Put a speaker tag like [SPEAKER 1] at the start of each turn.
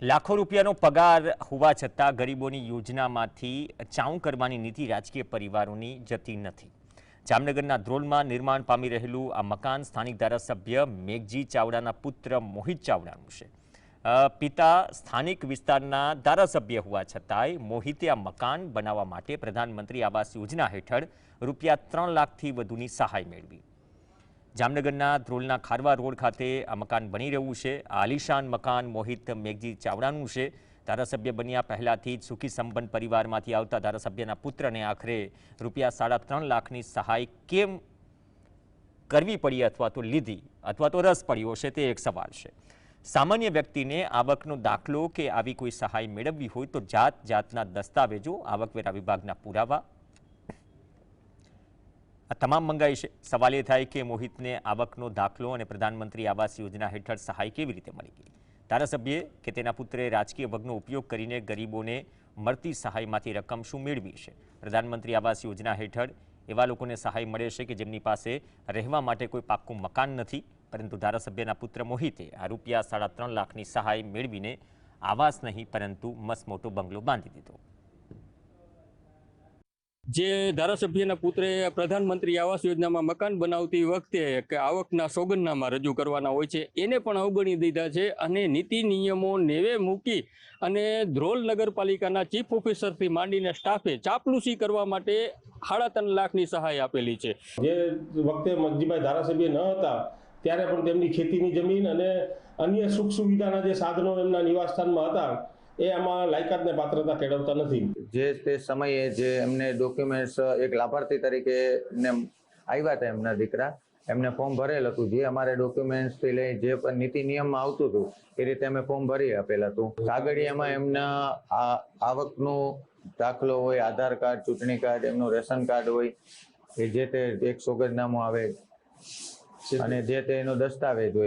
[SPEAKER 1] લાખો રૂપિયાનો પગાર હોવા છતાં ગરીબોની યોજનામાંથી ચાઉં કરવાની નીતિ રાજકીય પરિવારોની જતી નથી। જામનગરના ધ્રોલમાં નિર્માણ પામી રહેલું આ મકાન સ્થાનિક ધારાસભ્ય મેઘજી ચાવડાના પુત્ર મોહિત ચાવડાનું છે। પિતા સ્થાનિક વિસ્તારના ધારાસભ્ય હોવા છતાંય મોહિતે આ મકાન બનાવવા માટે પ્રધાનમંત્રી આવાસ યોજના હેઠળ રૂપિયા 3 લાખથી વધુની સહાય મેળવી। જામનગરના ધ્રોલના ખારવા રોડ ખાતે આ મકાન બની રહ્યું છે। આ આલિશાન મકાન મોહિત મેઘજી ચાવડાનું છે। ધારાસભ્ય બન્યા પહેલાથી જ સુખી સંપન્ન પરિવારમાંથી આવતા ધારાસભ્યના પુત્રને આખરે રૂપિયા 3.5 લાખની સહાય કેમ કરવી પડી અથવા તો લીધી અથવા તો રસ પડ્યો છે તે એક સવાલ છે। સામાન્ય વ્યક્તિને આવકનો દાખલો કે આવી કોઈ સહાય મેળવવી હોય તો જાત જાતના દસ્તાવેજો, આવકવેરા વિભાગના પુરાવા આ તમામ મંગાઈ છે। સવાલ એ થાય કે મોહિતને આવકનો દાખલો અને પ્રધાનમંત્રી આવાસ યોજના હેઠળ સહાય કેવી રીતે મળી ગઈ? ધારાસભ્ય કે તેના પુત્રે રાજકીય વગનો ઉપયોગ કરીને ગરીબોને મળતી સહાયમાંથી રકમ શું મેળવી છે? પ્રધાનમંત્રી આવાસ યોજના હેઠળ એવા લોકોને સહાય મળે છે કે જેમની પાસે રહેવા માટે કોઈ પાક્કું મકાન નથી, પરંતુ ધારાસભ્યના પુત્ર મોહિતે આ રૂપિયા 3.5 લાખની સહાય મેળવીને આવાસ નહીં પરંતુ મસમોટો બંગલો બાંધી દીધો।
[SPEAKER 2] જે ધારાસભ્યના પુત્રે પ્રધાનમંત્રી આવાસ યોજનામાં મકાન બનાવતી વખતે કે આવકના સોગંદનામા રજૂ કરવાના હોય છે એને પણ અવગણી દીધા છે અને નીતિ નિયમો નેવે મૂકી અને ધ્રોલ નગરપાલિકાના ચીફ ઓફિસરથી માંડીને સ્ટાફે ચાપલૂસી કરવા માટે 3.5 લાખની સહાય આપેલી છે।
[SPEAKER 3] જે વખતે મગજીભાઈ ધારાસભ્ય ન હતા ત્યારે પણ તેમની ખેતીની જમીન અને અન્ય સુખ સુવિધાના જે સાધનો એમના નિવાસસ્થાનમાં હતા એ આમાં લાયકાતને પાત્રતા કેળવતા નથી।
[SPEAKER 4] જે તે સમયે જે એમને ડોક્યુમેન્ટ્સ એક લાભાર્થી તરીકે એમને આવ્યા હતા એમના દીકરા, એમને ફોર્મ ભરેલ હતું। જે અમારે ડોક્યુમેન્ટ્સથી લઈ જે પણ નીતિ નિયમમાં આવતું હતું એ રીતે અમે ફોર્મ ભરી આપેલા હતું। કાગળિયામાં એમના આવકનો દાખલો હોય, આધાર કાર્ડ, ચૂંટણી કાર્ડ, એમનું રેશન કાર્ડ હોય, એ જે તે એક સોગંદનામું આવે અને જે તે એનો દસ્તાવેજ હોય।